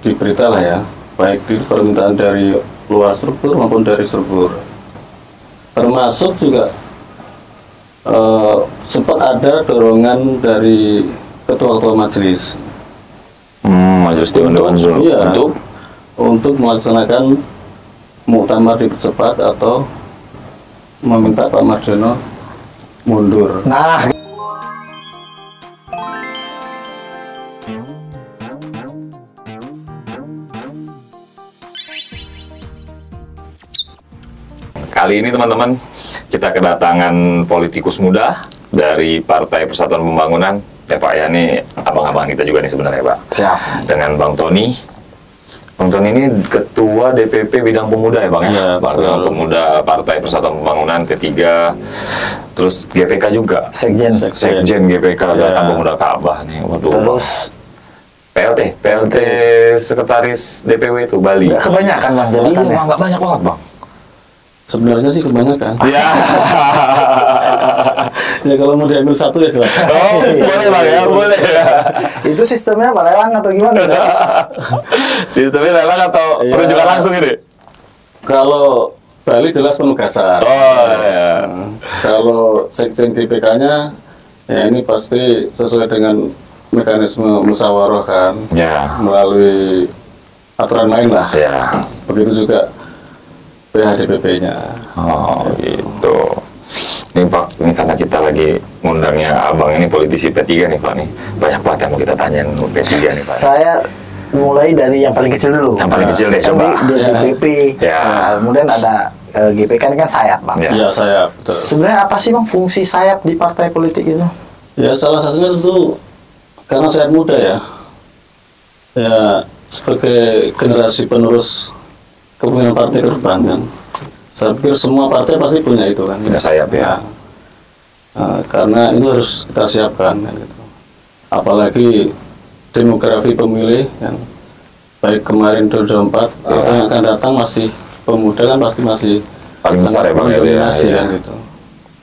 di berita lah ya, baik di permintaan dari luar struktur maupun dari struktur. Termasuk juga sempat ada dorongan dari ketua-ketua majelis. Majelis Dewan Iya, untuk melaksanakan muktamar dipercepat atau meminta Pak Mardiono mundur. Nah, kali ini teman-teman kita kedatangan politikus muda dari Partai Persatuan Pembangunan. Ya Pak ya, ini abang-abang kita juga nih sebenarnya Pak. siap. Dengan Bang Tony. Bang Tony ini Ketua DPP Bidang Pemuda ya Bang ya? Bidang Pemuda Partai Persatuan Pembangunan P3. Terus GPK juga. Sekjen GPK Gerakan Pemuda Ka'bah nih. Waduh. Terus PLT Sekretaris DPW itu Bali. nggak kebanyakan Bang Iya jabatannya. Bang, nggak banyak banget Bang. Sebenarnya sih kebanyakan. Iya. Ya kalau mau diambil satu ya silakan. Oh, boleh Bang ya, boleh. Itu sistemnya apa, lelang atau gimana? Sistemnya lelang atau Iya. penunjukan langsung ini? Kalau Bali jelas penugasan. Oh iya. Kalau sekjen GPK-nya, ya ini pasti sesuai dengan mekanisme musyawarah kan, Ya. melalui aturan main lah. Ya. Begitu juga PHDPP-nya. Oh gitu. Ini Pak, ini karena kita lagi ngundangnya abang ini politisi P3 nih Pak nih. Banyak banget yang mau kita tanyain P3 nih Pak. Saya mulai dari yang paling kecil dulu. Yang paling kecil deh, Kan coba. Di Ya. DPP. Ya. Nah, kemudian ada GPK ini kan sayap Bang. Ya. Ya saya betul. Sebenarnya apa sih Bang fungsi sayap di partai politik itu? Ya salah satunya tentu karena saya muda ya. Ya sebagai generasi penerus kepemimpinan partai ke depan kan. Saya pikir semua partai pasti punya itu kan. Punya sayap ya. Karena itu harus kita siapkan kan, gitu. Apalagi demografi pemilih yang baik kemarin 2024 atau yang akan datang masih pemuda kan pasti masih Paling besar ya, Bang, ya, mendominasi ya. kan gitu.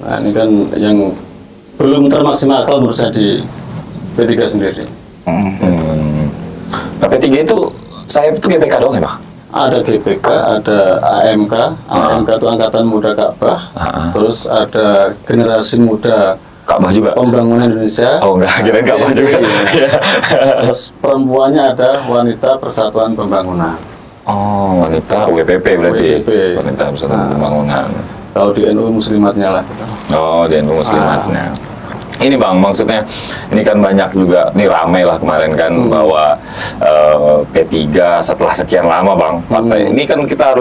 Nah ini kan yang belum termaksimalkan menurut saya di P3 sendiri. Nah P3 itu sayap itu GPK doang ya Pak? Ada GPK, ada AMK, AMK itu Angkatan Muda Ka'bah, terus ada Generasi Muda Ka'bah juga? Pembangunan Indonesia. Oh enggak, kirain Ka'bah juga. Iya. Terus perempuannya ada Wanita Persatuan Pembangunan. Oh, wanita WPP berarti. WPP. Wanita Persatuan Pembangunan. Kalau di NU Muslimatnya lah. Gitu. Oh, di NU Muslimatnya. Ini Bang, maksudnya ini kan banyak juga, ini ramai lah kemarin kan bahwa P3 setelah sekian lama Bang, partai ini kan kita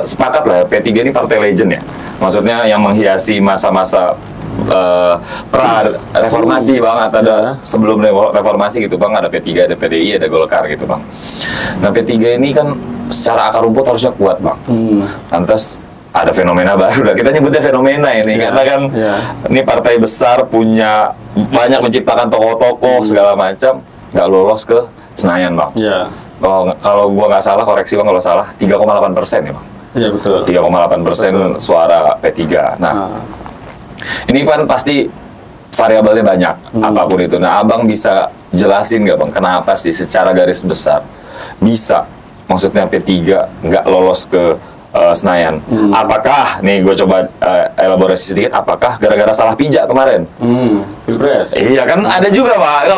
sepakat lah P3 ini partai legend ya. Maksudnya yang menghiasi masa-masa pra reformasi Bang, atau ada sebelum reformasi gitu Bang, ada P3, ada PDI, ada Golkar gitu Bang. Nah P3 ini kan secara akar rumput harusnya kuat Bang. Lantas ada fenomena baru lah, kita nyebutnya fenomena ini karena kan ini partai besar punya banyak menciptakan tokoh-tokoh segala macam, nggak lolos ke Senayan Bang. Iya. Kalau gua nggak salah, koreksi Bang kalau salah, 3,8% ya Bang. Iya betul. 3,8% suara P3. Nah, ini kan pasti variabelnya banyak, apapun itu. Nah, Abang bisa jelasin nggak Bang, kenapa sih secara garis besar bisa, maksudnya P3 nggak lolos ke Senayan? Apakah, nih gue coba elaborasi sedikit, apakah gara-gara salah pijak kemarin? Pilpres. Iya kan, ada juga Pak,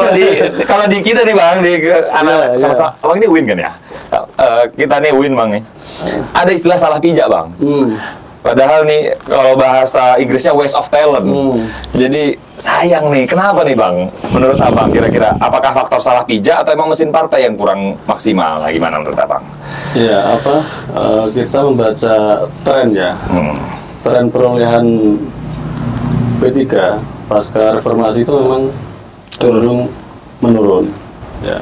kalau di kita nih Bang, di anak sama-sama, Abang ini win kan ya? Kita nih win Bang nih. Ada istilah salah pijak Bang. Padahal nih kalau bahasa Inggrisnya waste of talent. Jadi sayang nih, kenapa nih Bang? Menurut Abang kira-kira apakah faktor salah pijak atau emang mesin partai yang kurang maksimal? Nah, gimana menurut Abang? Iya, kita membaca tren ya. Tren perolehan P3 pasca reformasi itu memang cenderung menurun. Ya,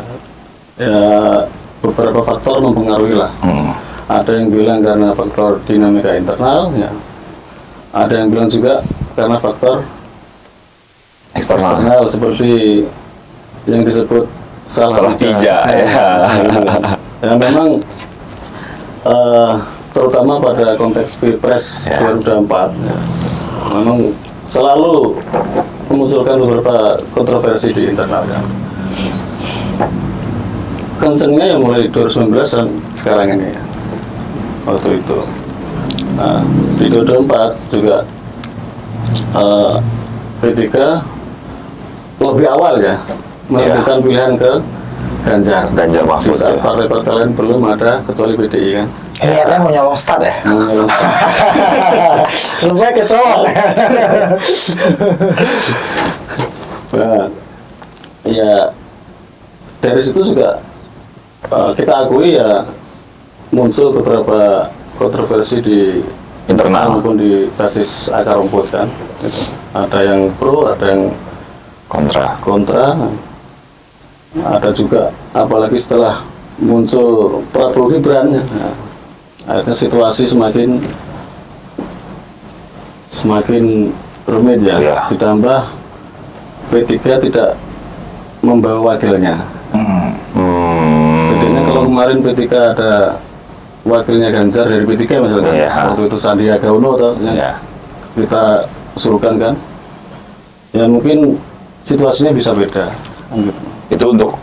beberapa faktor mempengaruhi lah. Ada yang bilang karena faktor dinamika internal, ya. Ada yang bilang juga karena faktor eksternal seperti yang disebut salah pijak. Ya memang terutama pada konteks Pilpres 2024, ya, memang selalu memunculkan beberapa kontroversi di internal. Ya. kencengnya yang mulai 2019 dan sekarang ini ya. Waktu itu. Nah, di 2024 juga P3 lebih awal ya menentukan pilihan ke Ganjar. Ganjar Mahfud. Di saat Ya. partai-partai lain belum ada kecuali PDI kan. Niatnya mau nyolong start ya? Rupanya kecolong. Nah, ya dari situ juga kita akui ya muncul beberapa kontroversi di Internal. maupun di basis akar rumput kan. Gitu. Ada yang pro, ada yang kontra. Ada juga apalagi setelah muncul Prabowo Gibran ya. Nah, akhirnya situasi semakin rumit ya. Ya. Ditambah P3 tidak membawa wakilnya. Setidaknya kalau kemarin P3 ada wakilnya Ganjar dari P3 misalnya, Iya. waktu itu Sandiaga Uno atau Ya. kita usulkan kan, ya mungkin situasinya bisa beda. Kan gitu. Itu untuk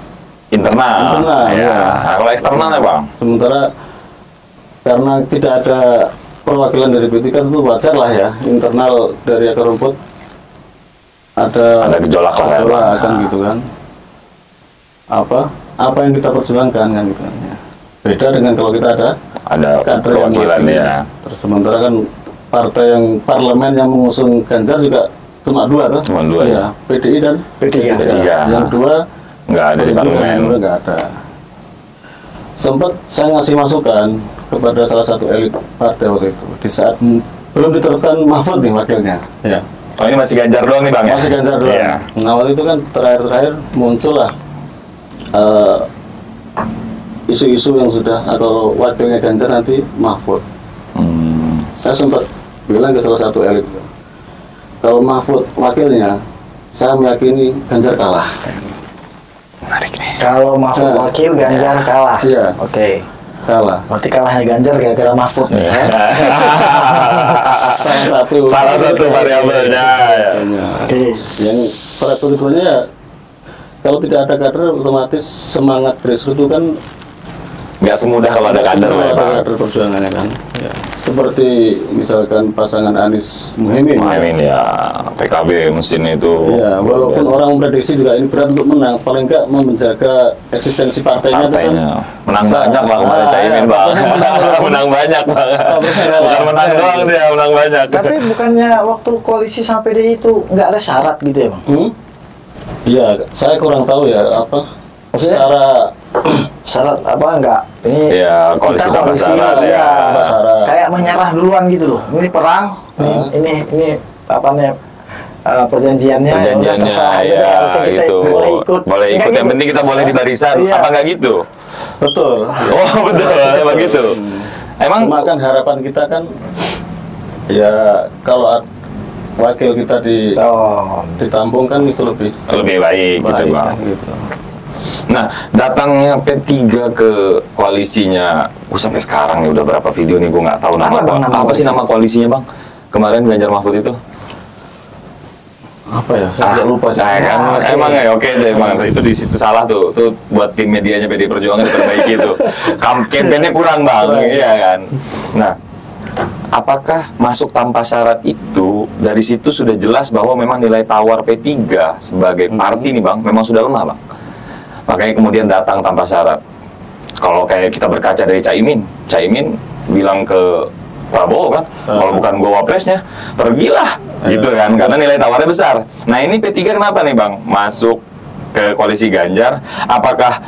internal. Internal, ya. ya. Nah, kalau eksternal ya bang? Sementara karena tidak ada perwakilan dari P3 itu wajar lah ya, internal dari akar rumput ada gejolak lah ya, gejolak Bang. kan gitu kan. Apa yang kita perjuangkan kan gitu kan ya. Beda dengan kalau kita ada kader yang perwakilan mewakili. ya. Terus sementara kan partai yang parlemen yang mengusung Ganjar juga cuma dua tuh. Cuma dua, ya. PDI dan P3. Yang dua Nggak ada di parlemen. yang dua nggak ada. Sempat saya ngasih masukan kepada salah satu elit partai waktu itu di saat belum ditetapkan Mahfud nih wakilnya. Ya. Oh ini masih Ganjar doang nih bang ya? Masih Ganjar doang. Iya. Nah waktu itu kan terakhir muncullah isu-isu yang sudah kalau wakilnya Ganjar nanti Mahfud. Saya sempat bilang ke salah satu elit, kalau Mahfud wakilnya, saya meyakini Ganjar kalah. Menarik nih. Kalau Mahfud Nah. wakil, Ganjar kalah. Iya. Oke. Kalah. Berarti kalahnya Ganjar gara-gara Mahfud nih ya. Salah satu variabelnya. Ya. Oke. Yang peraturannya ya, kalau tidak ada kader otomatis semangat grassroots itu kan Nggak semudah kalau ada kader lah ya bang. kader perjuangannya kan. Ya. Seperti misalkan pasangan Anies Muhaimin. Muhaimin ya, PKB mesin itu. Ya, walaupun orang memprediksi juga ini berat untuk menang, paling enggak menjaga eksistensi partainya, itu Partainya kan. menang banyak lah kemarin Caimin bang. Menang banyak bang. Bukan menang doang dia, menang banyak. Tapi bukannya waktu koalisi sama PDI itu nggak ada syarat gitu ya bang? Iya, saya kurang tahu ya apa. Maksudnya? Secara Syarat apa enggak? Ini Iya, koalisi kita tanpa syarat, iya, ya. tanpa syarat. Kayak menyerah duluan gitu loh. Ini perang, ini apa nih? Perjanjiannya Perjanjiannya udah terserah aja ya deh. Oke, kita itu boleh ikut. boleh ikut, yang penting kita boleh di barisan. Iya. Apa nggak gitu? betul. Oh betul, emang gitu. Emang Cuma kan harapan kita kan ya kalau wakil kita Oh, ditampung kan itu lebih lebih baik gitu baik, bang. gitu. Nah, datangnya P3 ke koalisinya, gue sampai sekarang nih udah berapa video nih gue nggak tahu nama Apa bang nama apa sih koalisi? nama koalisinya bang? Kemarin Ganjar Mahfud itu? Apa ya? Saya agak lupa sih. Nah, kan, oke. emang ya oke deh, emang itu di situ salah tuh buat tim medianya PD Perjuangan diperbaiki itu. Kampanyenya kurang bang, Kurang. iya kan. Nah, apakah masuk tanpa syarat itu dari situ sudah jelas bahwa memang nilai tawar P3 sebagai parti nih bang, memang sudah lemah bang. Makanya kemudian datang tanpa syarat. Kalau kayak kita berkaca dari Caimin bilang ke Prabowo kan, kalau bukan gue wapresnya, pergilah, gitu kan, karena nilai tawarnya besar. Nah ini P3 kenapa nih bang, masuk ke koalisi Ganjar? Apakah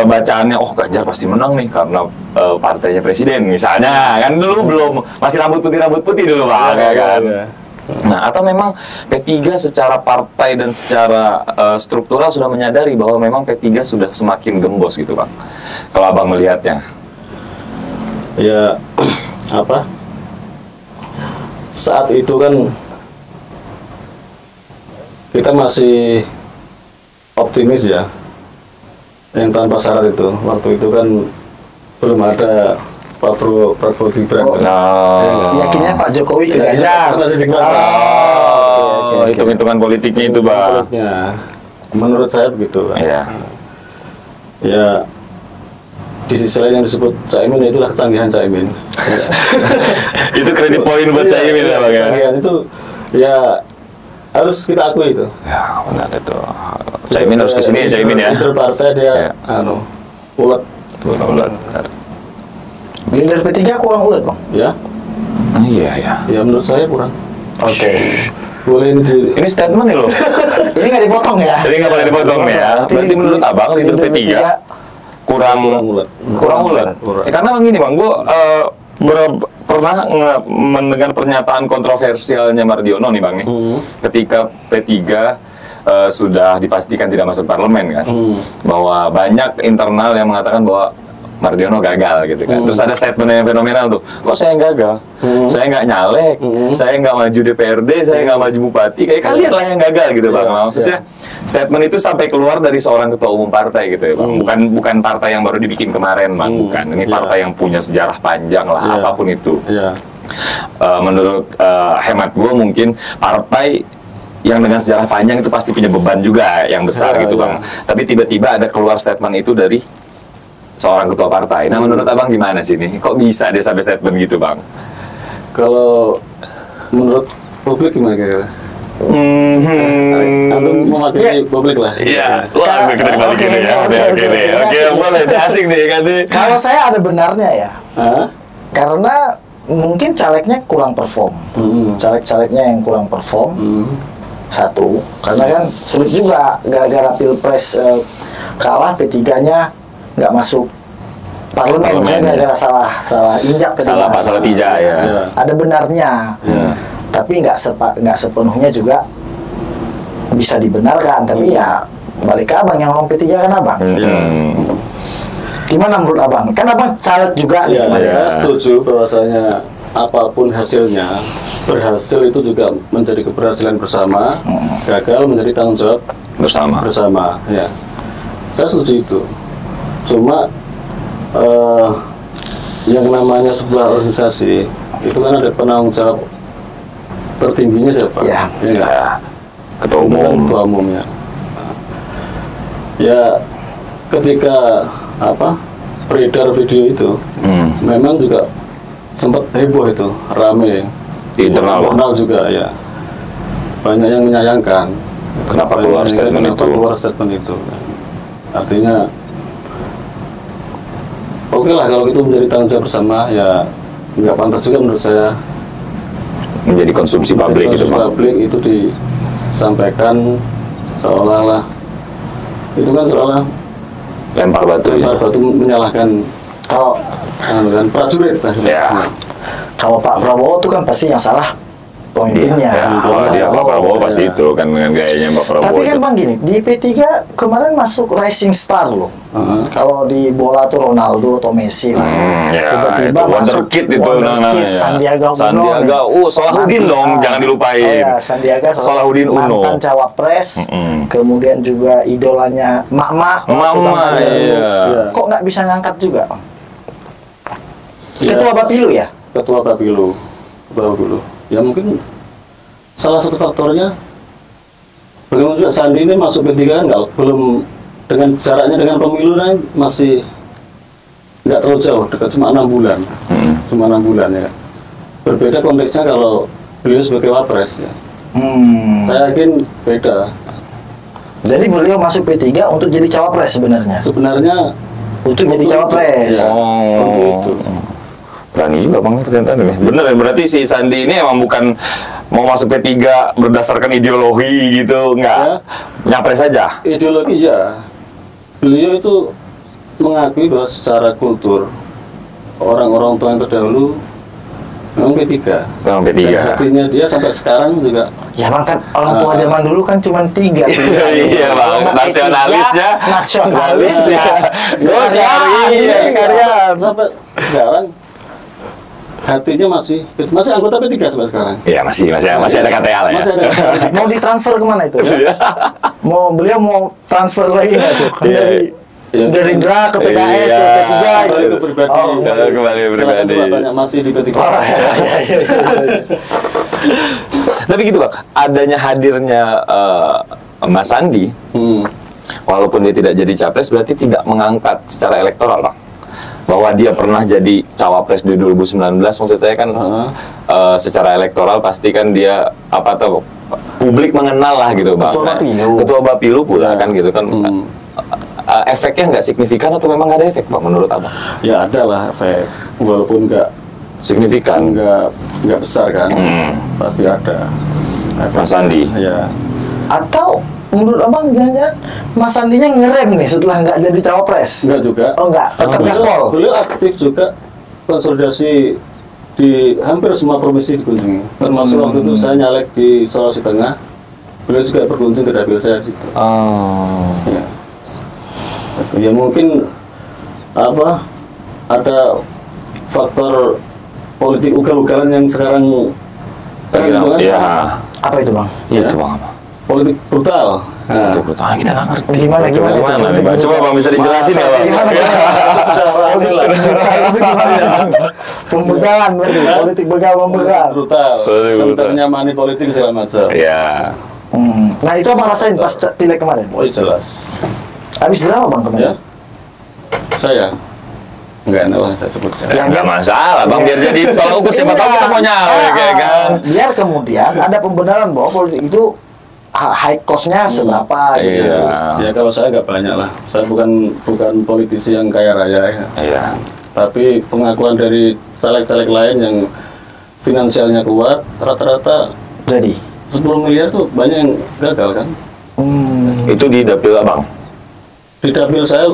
bacaannya, oh Ganjar pasti menang nih karena partainya presiden misalnya, kan dulu belum, masih rambut putih dulu bang, ya kan? Nah, atau memang P3 secara partai dan secara struktural sudah menyadari bahwa memang P3 sudah semakin gembos gitu bang, kalau abang melihatnya? Ya apa? Saat itu kan kita masih optimis ya, yang tanpa syarat itu. Waktu itu kan belum ada Prabowo Gibran. yakinnya Pak Jokowi ke Ya, Ganjar. masih di Oh, hitung-hitungan politiknya itu bang. Menurutnya, menurut saya begitu. Kan. Iya. Ya di sisi lain yang disebut Caimin, itulah kecanggihan Caimin. Itu kredit poin buat Caimin ya Bang ya. Kecanggihan itu ya harus kita akui itu. Ya benar itu. Caimin harus kesini ya Caimin ya. Leader partai dia ulet. Ulet. Leader P3 kurang ulet Bang. Ya. Iya ya. Ya menurut saya kurang. Oke. Boleh ini Ini statement nih loh. Ini nggak dipotong ya? Jadi nggak boleh dipotong ya. Berarti menurut abang leader P3 kurang ulet. Kurang ulet. Ya, karena begini bang, gue pernah mendengar pernyataan kontroversialnya Mardiono nih bang nih. Ketika P3 sudah dipastikan tidak masuk parlemen kan, bahwa banyak internal yang mengatakan bahwa Mardiono gagal gitu kan. Terus ada statement yang fenomenal tuh, kok saya yang gagal? Saya nggak nyalek, saya nggak maju DPRD, saya nggak maju bupati, kayak kalian lah yang gagal gitu bang. Maksudnya statement itu sampai keluar dari seorang ketua umum partai gitu ya bang. Bukan partai yang baru dibikin kemarin bang, bukan. Ini partai yang punya sejarah panjang lah, apapun itu. Menurut hemat gue mungkin partai yang dengan sejarah panjang itu pasti punya beban juga yang besar gitu bang. Tapi tiba-tiba ada keluar statement itu dari seorang ketua partai. Nah menurut abang gimana sih ini? Kok bisa dia sampai statement gitu bang? Kalau menurut publik gimana kira-kira? Antum mewakili publik lah. Iya. Wah, kita dibalik gini ya. Oke, boleh. Asik nih kan. Kalau saya ada benarnya ya. Karena mungkin calegnya kurang perform. Caleg-calegnya yang kurang perform. Satu, karena kan sulit juga gara-gara Pilpres kalah, P3-nya nggak masuk parlemen gara-gara salah injak tadi. Salah pijak ya. Ada benarnya. Tapi nggak sepenuhnya juga bisa dibenarkan. Tapi ya balik ke abang, yang orang P3 kan abang. Gimana menurut abang? Kan abang caleg juga nih. Saya setuju bahwasanya apapun hasilnya, berhasil itu juga menjadi keberhasilan bersama, gagal menjadi tanggung jawab bersama. Ya, saya setuju itu. Cuma yang namanya sebuah organisasi itu kan ada penanggung jawab tertingginya siapa? Ya. Ketua umum. Ketua umumnya. Ya, ketika beredar video itu, memang juga sempat heboh itu, rame. Di internal juga ya. Banyak yang menyayangkan. Kenapa keluar statement itu? Artinya oke lah kalau itu menjadi tanggung jawab bersama, ya nggak pantas juga menurut saya menjadi konsumsi publik gitu bang. Publik itu disampaikan seolah-olah itu kan seolah lempar batu menyalahkan Kalau prajurit. Ya. Kalau Pak Prabowo itu kan pasti yang salah pemimpinnya. Kalau dia Pak Prabowo pasti itu kan dengan gayanya Pak Prabowo. Tapi kan bang gini, di P3 kemarin masuk rising star loh. Kalau di bola tuh Ronaldo atau Messi lah. Tiba-tiba masuk wonderkid itu namanya. Sandiaga Uno. Salahuddin dong, jangan dilupain. Sandiaga Salahuddin Uno. Mantan cawapres. Kemudian juga idolanya Mama. Iya. Kok nggak bisa ngangkat juga bang? Ketua Bapilu ya? Ketua Bapilu. Ya mungkin salah satu faktornya bagaimana juga Sandi ini masuk P3 kan belum, dengan jaraknya dengan pemilu kan masih nggak terlalu jauh, dekat cuma 6 bulan. Cuma 6 bulan ya. Berbeda konteksnya kalau beliau sebagai wapres ya. Saya yakin beda. Jadi beliau masuk P3 untuk jadi cawapres sebenarnya? Sebenarnya untuk jadi cawapres. Ya, untuk itu. Berani juga bang pernyataan ini. Bener ya, berarti si Sandi ini emang bukan mau masuk P3 berdasarkan ideologi gitu, enggak. Nyapres saja. Ideologi ya. Beliau itu mengakui bahwa secara kultur orang-orang tua yang terdahulu memang P3. Memang P3. Dan artinya dia sampai sekarang juga. Ya bang kan orang tua zaman dulu kan cuma 3. Iya bang, nasionalisnya. Gue cari karya sampai sekarang. Hatinya masih anggota P3 sampai sekarang. Iya masih ada KTA lah ya. Masih ada. Mau ditransfer kemana itu? Beliau mau transfer lagi nggak tuh? Dari Gerindra ke PKS ke P3 gitu. Kembali pribadi. Masih di P3. Tapi gitu bang, adanya hadirnya Mas Sandi walaupun dia tidak jadi capres berarti tidak mengangkat secara elektoral, Bang. Bahwa dia pernah jadi cawapres di 2019, maksud saya kan secara elektoral pasti kan dia apa tuh publik mengenal lah gitu, Bang. Ketua Bapilu pula kan gitu kan. Efeknya nggak signifikan atau memang nggak ada efek, Bang, menurut Abang? Ya ada lah efek, walaupun nggak signifikan, nggak besar kan, pasti ada efek. Mas Sandi. Ya. Atau menurut Abang jangan-jangan Mas Sandinya ngerem nih setelah nggak jadi cawapres? Enggak juga. Oh enggak, tetap gaspol. Beliau aktif juga konsolidasi di hampir semua provinsi dikunjungi. Termasuk waktu itu saya nyalek di Sulawesi Tengah, beliau juga berkunjung ke dapil saya gitu. Ya. Ya mungkin apa ada faktor politik ugal-ugalan yang sekarang tren itu kan? Ya. Apa itu, Bang? Ya. Itu Bang apa? Politik brutal. Nah, Kita nggak ngerti. Gimana nih, Bang? Coba Bang bisa dijelasin ya, Bang. Pembegalan berarti, politik begal membegal. brutal. Sebenarnya money politik segala macam. Ya. Nah itu Abang rasain pas pileg kemarin? Oh jelas. Habis berapa Bang kemarin? Ya. Saya nggak enak lah saya sebutkan. Ya, nggak masalah, Bang. Biar jadi tolak ukur siapa tahu kita mau nyalek, ya kan? Biar kemudian ada pembenaran bahwa politik itu high cost-nya seberapa gitu. Iya. Ya kalau saya nggak banyak lah. Saya bukan politisi yang kaya raya ya. Iya. Tapi pengakuan dari caleg-caleg lain yang finansialnya kuat, rata-rata Jadi 10 miliar tuh banyak yang gagal kan. Itu di dapil Abang. Di dapil saya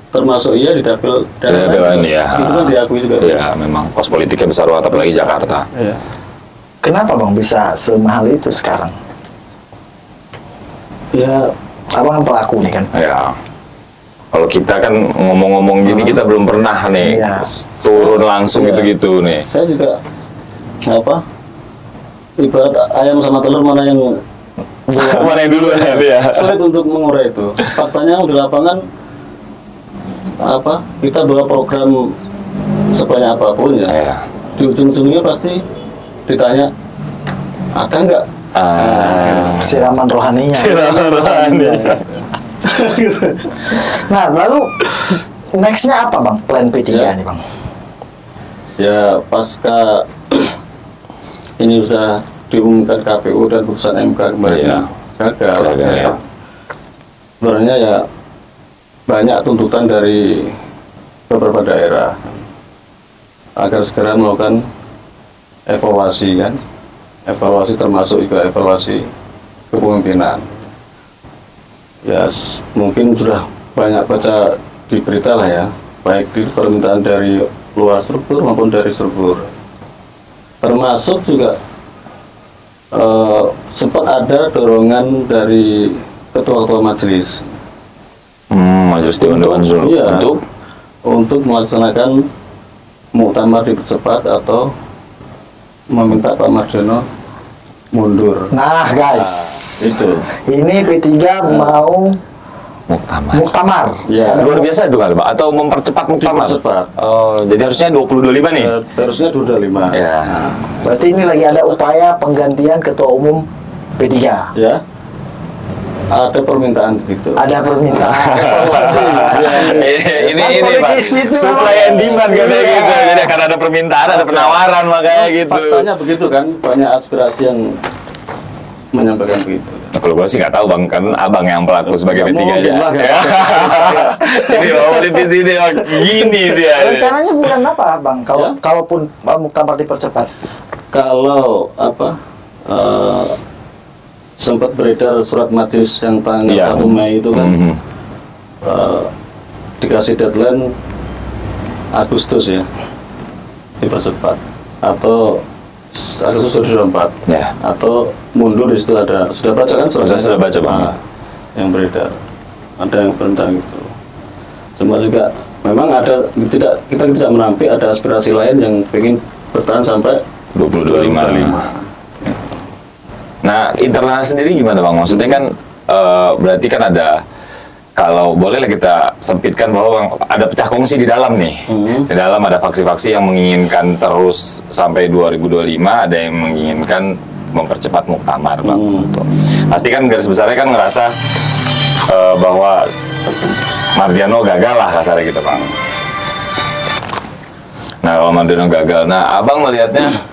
termasuk iya, di dapil Dapil lain ya. itu kan diakui juga. Iya, memang kos politiknya besar banget apalagi Jakarta. Iya. kenapa Bang bisa semahal itu sekarang? Ya Abang kan pelaku nih kan. Ya. Kalau kita kan ngomong-ngomong gini kita belum pernah nih Iya. turun langsung Iya. gitu-gitu nih. saya juga apa? Ibarat ayam sama telur mana yang Mana yang dulu ya? sulit untuk mengurai itu. Faktanya di lapangan apa? Kita bawa program sebanyak apapun ya. Iya. Di ujung-ujungnya pasti ditanya ada nggak? Siraman rohaninya. Nah lalu nextnya apa Bang? Plan P3 Ya. nih Bang? Ya pasca ini sudah diumumkan KPU dan putusan MK kemarin Iya. gagal. Gagal, ya. Sebenarnya ya banyak tuntutan dari beberapa daerah agar segera melakukan evaluasi kan, evaluasi termasuk juga evaluasi kepemimpinan. Ya mungkin sudah banyak baca di berita lah ya, baik di permintaan dari luar struktur maupun dari struktur. Termasuk juga sempat ada dorongan dari ketua-ketua majelis Majelis Dewan Dewan dulu Iya. untuk untuk melaksanakan muktamar dipercepat atau meminta Pak Mardiono mundur. Nah guys, Itu. ini P3 mau muktamar. muktamar. Ya. Luar biasa itu kali, Pak, atau mempercepat muktamar? Dipercepat. Oh, jadi harusnya 2025 nih. Harusnya 25. Ya. Berarti ini lagi ada upaya penggantian ketua umum P3. Ya. Ada permintaan begitu. Ada permintaan. ini Kan Pak, politis itu, supply Bang. and demand katanya Iya. gitu. Jadi akan ada permintaan, ada penawaran makanya gitu. Faktanya begitu kan, banyak aspirasi yang menyampaikan begitu. Nah, kalau gue sih nggak tahu Bang, kan Abang yang pelaku sebagai Nggak P3 mungkin aja. lah, Ya. Ini Bang, politis ini Bang, gini dia. Rencananya bulan apa Bang? Kalau Ya. kalaupun muktamar dipercepat. Kalau apa sempat beredar surat majelis yang tanggal Iya. 1 Mei itu kan Mhm. dikasih deadline Agustus ya, dipercepat atau Agustus 2024 Ya. atau mundur. Di situ ada, sudah baca kan Saya sudah baca, Bang. Yang beredar ada yang tentang itu. Cuma juga memang ada, kita tidak menampik ada aspirasi lain yang ingin bertahan sampai 2025. Nah, internal sendiri gimana Bang? Maksudnya kan berarti kan ada, kalau boleh lah kita sempitkan bahwa ada pecah kongsi di dalam nih. Di dalam ada faksi-faksi yang menginginkan terus sampai 2025, ada yang menginginkan mempercepat muktamar Bang. Pasti kan garis besarnya kan ngerasa bahwa Mardiano gagal lah kasarnya gitu bang. Nah kalau Mardiano gagal, nah abang melihatnya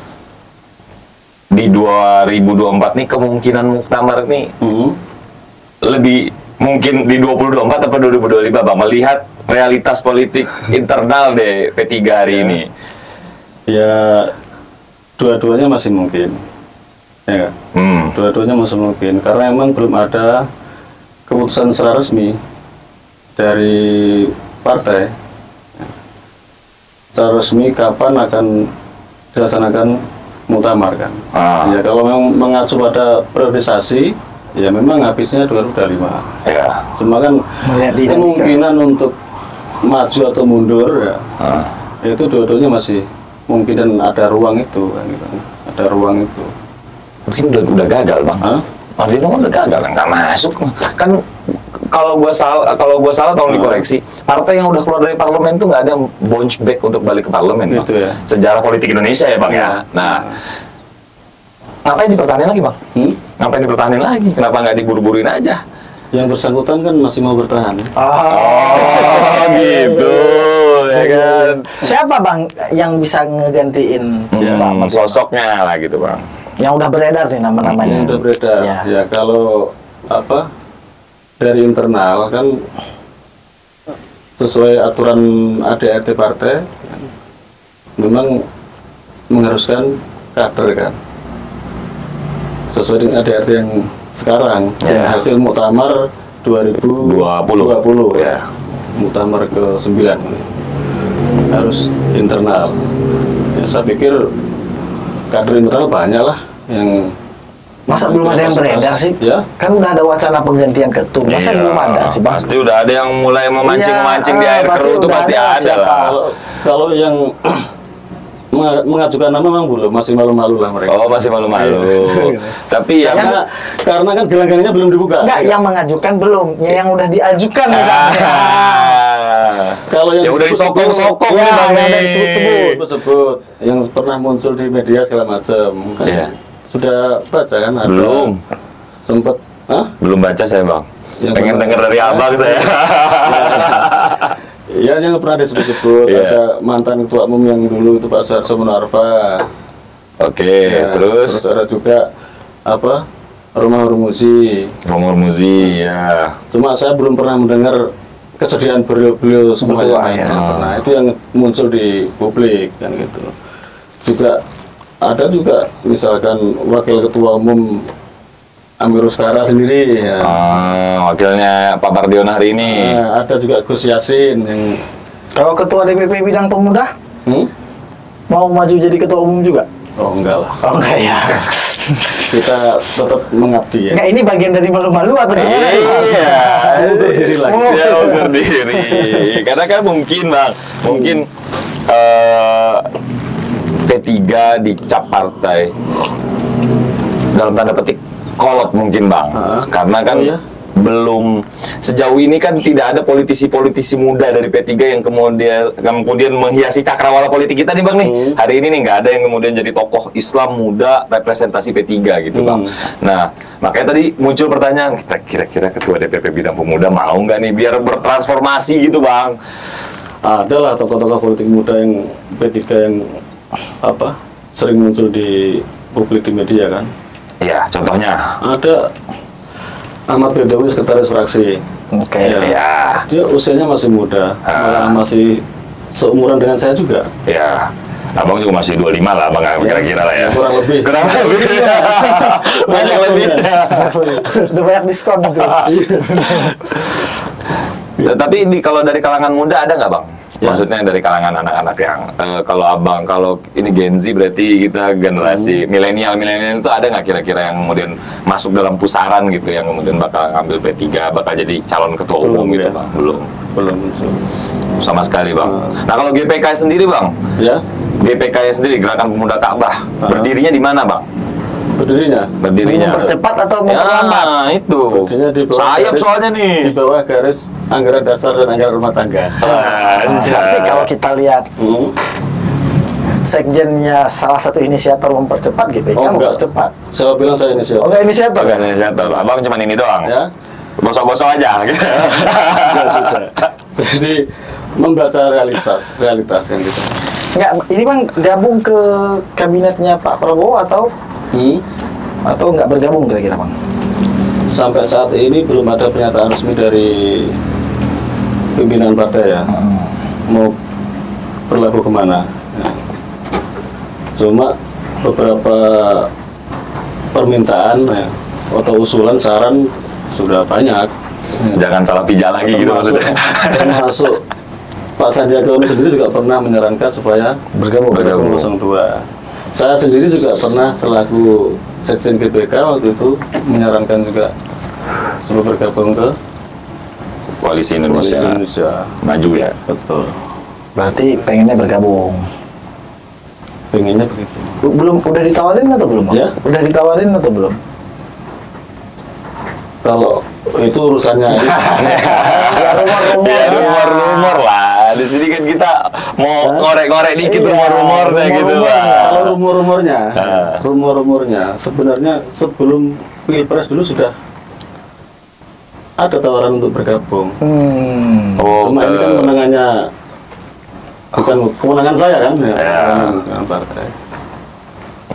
di 2024 nih kemungkinan muktamar nih lebih mungkin di 2024 atau 2025 bang, melihat realitas politik internal deh P3 hari ini. Ya dua-duanya masih mungkin, ya nggak? Dua-duanya masih mungkin karena emang belum ada keputusan secara resmi dari partai secara resmi kapan akan dilaksanakan muktamar kan. Ya kalau memang mengacu pada priorisasi ya memang habisnya 2025 ya. Cuma kan kemungkinan untuk maju atau mundur ya itu dua-duanya masih mungkin dan ada ruang itu kan, gitu. Ada ruang itu. Mungkin udah gagal bang. Mardiano kan udah gagal, nggak masuk kan. Kalau gua salah tolong dikoreksi. Partai yang udah keluar dari parlemen tuh nggak ada yang bounce back untuk balik ke parlemen bang. Gitu ya. Sejarah politik Indonesia ya bang ya. Nah ngapain dipertahankan lagi bang? Ngapain dipertahankan lagi? Kenapa nggak diburu-buruin aja? Yang bersangkutan kan masih mau bertahan. Oh gitu ya kan. Siapa bang yang bisa ngegantiin Bang? Sosoknya lah gitu bang. Yang udah beredar nih nama-namanya. Udah beredar. Ya kalau apa dari internal kan sesuai aturan ADRT partai memang mengharuskan kader kan sesuai dengan ADRT yang sekarang hasil muktamar 2020 ya. Muktamar ke-9 harus internal ya, saya pikir kader internal banyak lah yang masa belum ada yang beredar sih? Ya? Kan udah ada wacana penggantian ketum, masa belum ada sih bang? Pasti udah ada yang mulai memancing-mancing di air keruh itu pasti ada lah. Kalau yang mengajukan nama memang belum, masih malu-malu lah mereka. Oh masih malu-malu. Tapi ya karena kan gelanggangannya belum dibuka. Enggak, yang mengajukan belum, yang udah diajukan. Kalau yang udah disokong-sokong nih bang, yang udah disebut-sebut, yang pernah muncul di media segala macam. Iya. Sudah baca kan? Ada. Belum. Sempet? Belum baca saya bang. Yang pengen dengar dari abang saya. Ya, yang pernah disebut-sebut ada mantan ketua umum yang dulu itu Pak Suharto Monoarfa. Oke, terus ada juga apa Romahur Muzi. Romahur Muzi ya. Cuma saya belum pernah mendengar kesedihan beliau semuanya. Nah, itu yang muncul di publik kan gitu. Juga ada juga misalkan wakil ketua umum Amir Uskara sendiri ya. Wakilnya Pak Mardiano hari ini. Ada juga Gus Yassin yang kalau ketua DPP bidang pemuda mau maju jadi ketua umum juga? Oh enggak lah. Oh enggak ya. Kita tetap mengabdi ya. Enggak, ini bagian dari malu-malu atau gimana? Iya. Ukur diri lagi. Ya ukur diri. Karena kan mungkin bang, mungkin P3 dicap partai dalam tanda petik kolot mungkin bang, karena kan belum sejauh ini kan tidak ada politisi-politisi muda dari P3 yang kemudian menghiasi cakrawala politik kita nih bang nih. Hari ini nih nggak ada yang kemudian jadi tokoh Islam muda representasi P3 gitu bang. Nah makanya tadi muncul pertanyaan, kira-kira ketua DPP bidang pemuda mau nggak nih biar bertransformasi gitu bang? Ada lah tokoh-tokoh politik muda yang P3 yang apa sering muncul di publik di media kan. Iya, contohnya ada Ahmad Bedawi, sekretaris fraksi. Oke. Ya. Dia usianya masih muda, malah masih seumuran dengan saya juga. Ya. Abang juga masih 25 lah, abang kira-kira lah ya. Kurang lebih. Banyak lebih. Udah banyak diskon gitu. Tapi kalau dari kalangan muda ada nggak bang? Maksudnya dari kalangan anak-anak yang kalau ini Gen Z berarti kita generasi milenial itu ada nggak kira-kira yang kemudian masuk dalam pusaran gitu yang kemudian bakal ngambil P3 bakal jadi calon ketua umum gitu bang? Belum sama sekali bang. Nah kalau GPK sendiri bang, GPK sendiri Gerakan Pemuda Ka'bah berdirinya di mana bang? Berdirinya mempercepat atau memperlambat? Ya, itu. Sayap soalnya nih. Di bawah garis anggaran dasar dan anggaran rumah tangga. Tapi kalau kita lihat sekjennya salah satu inisiator mempercepat GPK mempercepat. Saya bilang saya inisiator. Oh, enggak inisiator. Abang cuma ini doang. Ya. gosok-gosok aja gitu. Tidak. Jadi membaca realitas yang gitu. Enggak, ini Bang gabung ke kabinetnya Pak Prabowo atau nggak bergabung kira-kira Bang? Sampai saat ini belum ada pernyataan resmi dari pimpinan partai ya, mau berlabuh kemana. Ya. Cuma beberapa permintaan ya, atau usulan saran sudah banyak. Jangan salah pijak lagi gitu maksudnya. Termasuk Pak Sandiaga Uno sendiri juga pernah menyarankan supaya bergabung 02. Saya sendiri juga pernah selaku Sekjen GBK waktu itu menyarankan juga supaya bergabung ke Koalisi Indonesia Maju ya. Betul. Berarti pengennya bergabung. Pengennya begitu. Belum, udah ditawarin atau belum Bang? Ya? Udah ditawarin atau belum? Kalau itu urusannya Ya rumor lah. Di sini kan kita mau ngorek-ngorek dikit rumor-rumornya gitu lah. Kalau rumor-rumornya sebenarnya sebelum Pilpres dulu sudah ada tawaran untuk bergabung. Cuma ini kan kewenangannya bukan kewenangan saya kan ya. Kewenangan partai.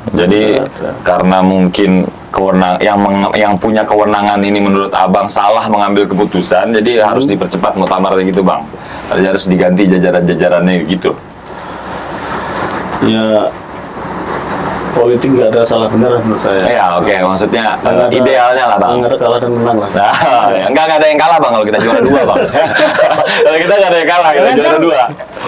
Jadi karena mungkin yang punya kewenangan ini menurut Abang salah mengambil keputusan, jadi harus dipercepat muktamarnya gitu Bang. Jadi harus diganti jajaran-jajarannya gitu. Ya politik nggak ada salah benar menurut saya. Ya oke, maksudnya idealnya lah Bang. Nggak ada kalah dan menang lah. Enggak ada yang kalah Bang kalau kita juara 2 Bang. Kalau kita nggak ada yang kalah, kita juara 2.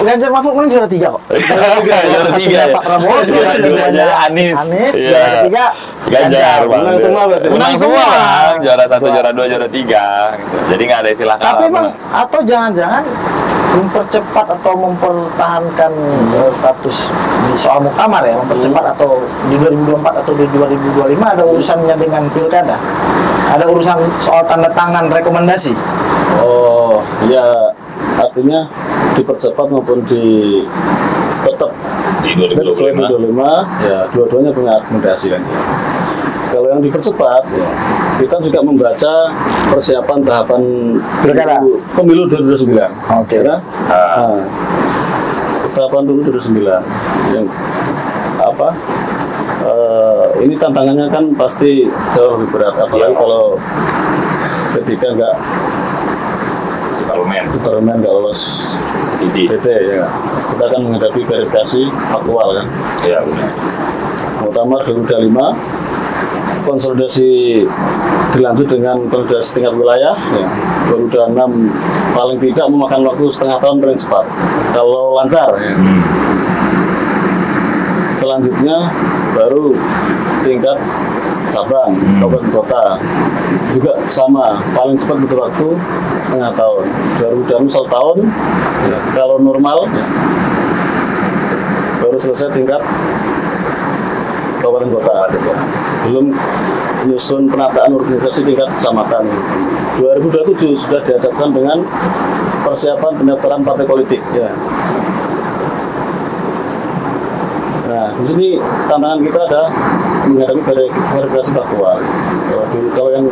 Ganjar Mahfud kan juara 3 kok. Juara 3. Pak Prabowo juara 2. Anies. Juara 3. Ganjar Bang. Menang semua berarti. Menang semua Bang. Juara 1, juara 2, juara 3 gitu. Jadi nggak ada istilah kalah. Tapi Bang, atau jangan-jangan mempercepat atau mempertahankan status di soal muktamar ya, mempercepat atau di 2024 atau di 2025 ada urusannya dengan pilkada, ada urusan soal tanda tangan rekomendasi. Oh ya, artinya dipercepat maupun tetap di 2025 ya dua-duanya punya argumentasi kan. Kalau yang dipercepat ya, kita juga membaca persiapan tahapan Pilkada. pemilu 2009. Oke. Ya, tahapan pemilu 2009 yang apa? Ini tantangannya kan pasti jauh lebih berat, apalagi kalau ketika nggak di parlemen nggak lolos PT ya. Kita akan menghadapi verifikasi faktual kan. Ya benar. Muktamar 2025 konsolidasi dilanjut dengan konsolidasi tingkat wilayah ya. 2026 paling tidak memakan waktu setengah tahun paling cepat kalau lancar ya. Selanjutnya baru tingkat cabang kabupaten kota juga sama paling cepat butuh waktu setengah tahun. 2026 1 tahun ya. Kalau normal ya, baru selesai tingkat kabupaten kota. Belum menyusun penataan organisasi tingkat kecamatan. 2027 sudah dihadapkan dengan persiapan pendaftaran partai politik ya. Nah, di sini tantangan kita ada menghadapi verifikasi faktual. Kalau yang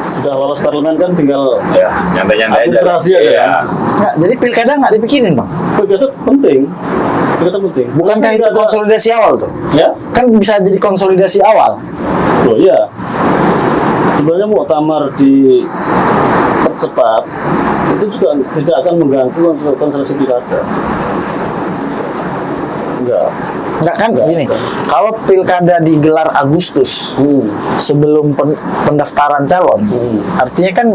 sudah lolos parlemen kan tinggal ya nyantai-nyantai administrasi aja ya. kan. Nah, jadi pilkada nggak dipikirin Bang? Pilkada penting. Bukankah itu konsolidasi awal tuh? Ya? Kan bisa jadi konsolidasi awal. Oh iya. Sebenarnya muktamar dipercepat itu juga tidak akan mengganggu konsolidasi pilkada. Enggak kan gini. Kalau pilkada digelar Agustus sebelum pendaftaran calon, artinya kan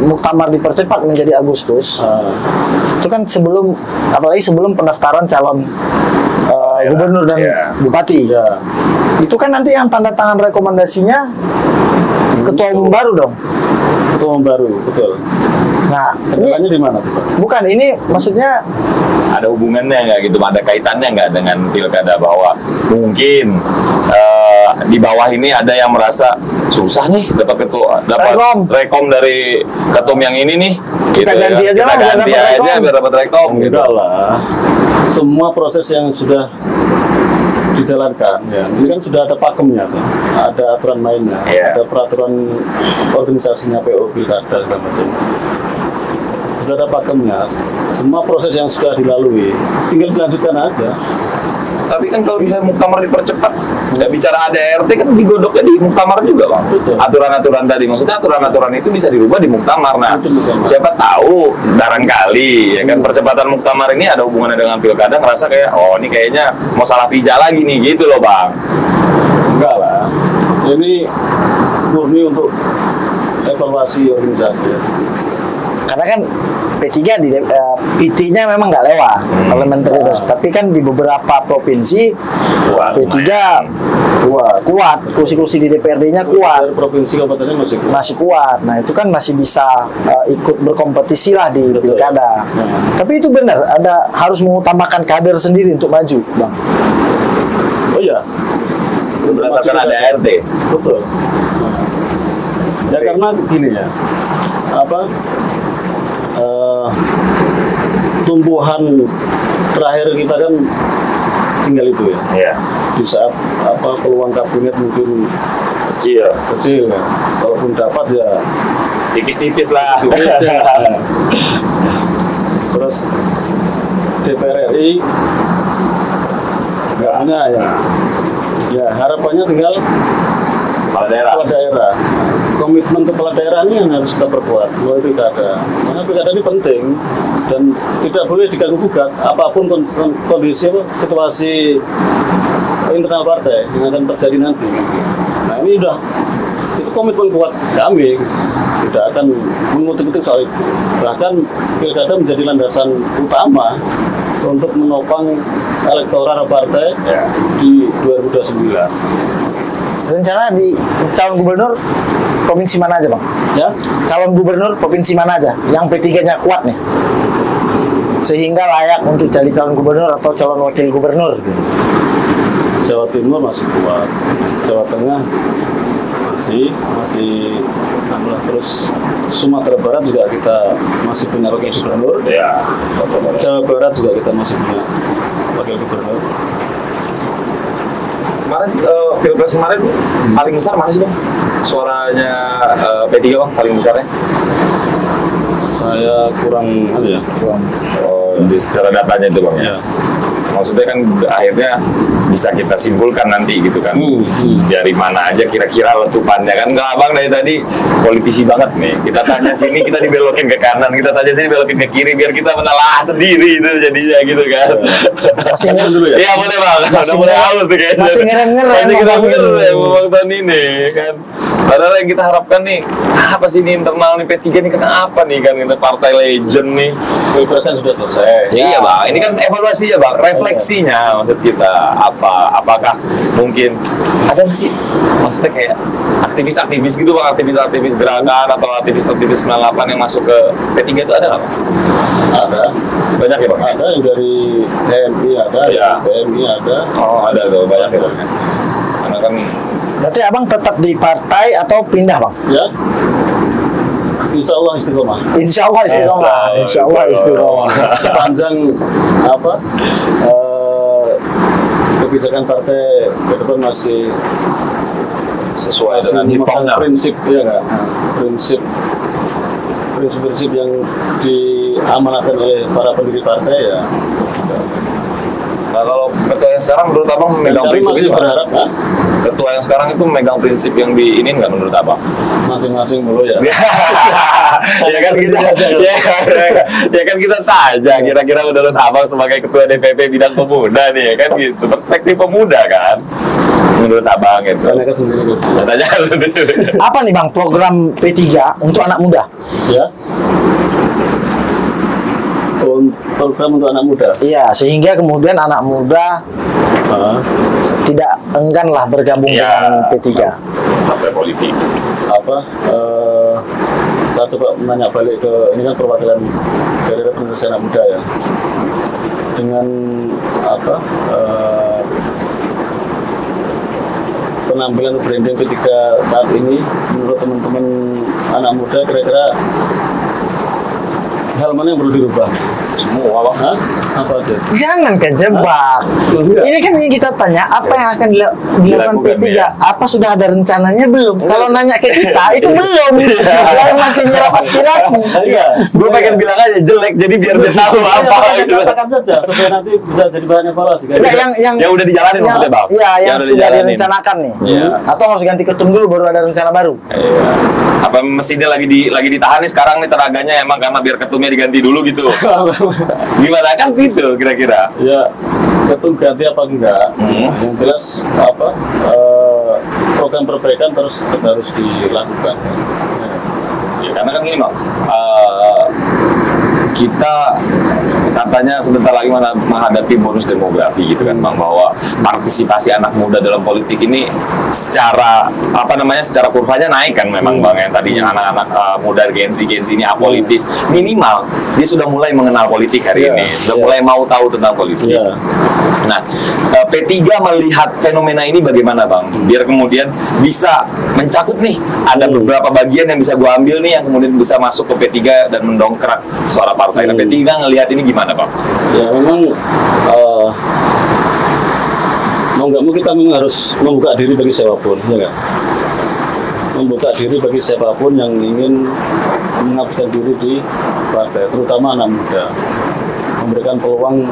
muktamar dipercepat menjadi Agustus. Itu kan apalagi sebelum pendaftaran calon gubernur dan bupati. Itu kan nanti yang tanda tangan rekomendasinya ketua umum baru dong. Ketua umum baru, betul. Nah, ini di mana tuh, Pak? Bukan, ini maksudnya ada hubungannya nggak gitu, ada kaitannya nggak dengan pilkada, bahwa mungkin di bawah ini ada yang merasa susah nih dapat rekom dari ketum yang ini nih, kita gitu, ganti aja lah, biar dapat rekom gitu. Enggak lah, semua proses yang sudah dijalankan ya. Ini kan sudah ada pakemnya tuh. Ada aturan mainnya, ada peraturan organisasinya PO Pilkada dan macam. Sudah ada pakemnya. Semua proses yang sudah dilalui tinggal dilanjutkan aja. Tapi kan kalau bisa muktamar dipercepat, ya bicara ADRT kan digodoknya di muktamar juga bang. Aturan-aturan tadi, maksudnya aturan-aturan itu bisa dirubah di muktamar. Nah, siapa tahu barangkali ya kan percepatan muktamar ini ada hubungannya dengan pilkada, ngerasa kayak oh ini kayaknya mau salah pijak lagi nih gitu loh bang. Enggak lah, ini murni untuk evaluasi organisasi. Karena kan P3 di PT-nya memang nggak lewat parliamentaritas, tapi kan di beberapa provinsi P3 kuat, kursi-kursi di DPRD-nya kuat. Dari provinsi kabupatennya masih kuat. Nah itu kan masih bisa ikut berkompetisi lah di pilkada. Tapi itu benar, ada harus mengutamakan kader sendiri untuk maju, bang. Oh iya, berdasarkan ADRT. Betul. Ya karena gini ya, tumbuhan terakhir kita kan tinggal itu ya. Iya. Di saat peluang kabinet mungkin kecil ya. Kalaupun dapat ya tipis-tipis lah. Terus DPR RI nggak punya ya harapannya tinggal kepala daerah. Komitmen kepala daerah ini yang harus kita perkuat melalui pilkada. Karena pilkada ini penting dan tidak boleh diganggu gugat apapun kondisi situasi internal partai yang akan terjadi nanti. Nah ini itu komitmen kuat kami, tidak akan mengutik-utik soal itu. Bahkan pilkada menjadi landasan utama untuk menopang elektoral partai di 2029. Rencana di calon gubernur provinsi mana aja bang? Ya? Calon gubernur provinsi mana aja yang P3-nya kuat nih, sehingga layak untuk jadi calon gubernur atau calon wakil gubernur gitu. Jawa Timur masih kuat, Jawa Tengah masih terus Sumatera Barat juga kita masih punya wakil gubernur. Ya. Jawa Barat juga kita masih punya wakil gubernur. Kemarin pilpres kemarin paling besar mana sih bang? Suaranya P3 bang paling besarnya? Saya kurang secara datanya itu bang ya. Maksudnya kan akhirnya bisa kita simpulkan nanti gitu kan dari mana aja kira-kira letupannya kan. Nggak abang dari tadi politisi banget nih, kita tanya sini kita dibelokin ke kanan, kita tanya sini dibelokin ke kiri biar kita menelaah sendiri itu jadinya gitu kan. Masih ngerem dulu ya? Iya boleh bang, udah mulai haus tuh kayaknya. Masih ngerem-ngerem bang tahun ini kan. Padahal yang kita harapkan nih, apa sih ini internal nih P3 nih, kenapa nih kan ini partai legend nih. Pilpres kan sudah selesai. Iya bang, ini kan evaluasinya bang, refleksinya maksud kita apakah mungkin ada nggak sih maksudnya kayak aktivis-aktivis gitu bang, aktivis-aktivis gerakan atau aktivis-aktivis 98 yang masuk ke P3 itu ada nggak bang? Ada. Banyak ya bang? Ada yang dari TNI ada, dari PMI ada. Oh ada tuh, banyak ya bang. Karena kan berarti abang tetap di partai atau pindah bang? Ya. Insya Allah istiqomah. Insya Allah istiqomah. Insya Allah istiqomah. Sepanjang kebijakan partai ke depan masih sesuai dengan hitungan prinsip ya nggak? Prinsip-prinsip yang diamanatkan oleh para pendiri partai ya. Nah kalau ketua yang sekarang menurut abang memegang prinsip itu berharap ketua yang sekarang itu memegang prinsip yang diinin nggak menurut abang? Masing-masing dulu ya. Ya kan kita ya kan kita tanya kira-kira menurut abang sebagai ketua DPP bidang pemuda nih ya kan gitu, perspektif pemuda kan menurut abang itu. Tanya sendiri. Tanya sendiri. Apa nih bang program P3 untuk anak muda? Ya. Program untuk anak muda. Iya, sehingga kemudian anak muda tidak enggan lah bergabung dengan P3. Partai politik. Saya coba menanya balik ke ini kan perwakilan dari representasi anak muda ya. Dengan penampilan branding P3 saat ini menurut teman-teman anak muda kira-kira hal mana yang perlu dirubah? Semua bang. Hah? Apa aja? Jangan kejebak. Enggak. Ini kan yang kita tanya, apa yang akan dilakukan Dilakukan, P3? ya. Apa sudah ada rencananya belum? Kalau nanya ke kita, itu belum. Yang masih nyerap aspirasi. Iya. Gue pengen bilang aja jelek, jadi biar dia tahu apa gitu. Katakan saja supaya nanti bisa jadi bahan evaluasi kan. Enggak, yang udah dijalanin maksudnya bang? Iya, yang udah sudah dijalanin. direncanakan nih. Iya. Atau harus ganti ketum dulu baru ada rencana baru. Iya. Apa mesinnya lagi ditahan nih sekarang nih tenaganya emang karena biar ketumnya diganti dulu gitu. Gimana kan gitu kira-kira? Ya, ketum ganti apa enggak? Yang jelas apa program perbaikan terus harus dilakukan. Ya, karena kan gini bang, kita katanya sebentar lagi menghadapi bonus demografi gitu kan bang, bahwa partisipasi anak muda dalam politik ini secara secara kurvanya naik kan memang bang, yang tadinya anak-anak muda Gen Z ini apolitis, minimal dia sudah mulai mengenal politik hari ini, sudah mulai mau tahu tentang politik. Nah, P3 melihat fenomena ini bagaimana bang? Biar kemudian bisa mencakup nih, ada beberapa bagian yang bisa gua ambil nih yang kemudian bisa masuk ke P3 dan mendongkrak suara partai. Nah, P3 ngelihat ini gimana bang? Ya memang mau nggak mau kita memang harus membuka diri bagi siapapun, ya kan? Membuka diri bagi siapapun yang ingin mengabdikan diri di partai, terutama anak muda, memberikan peluang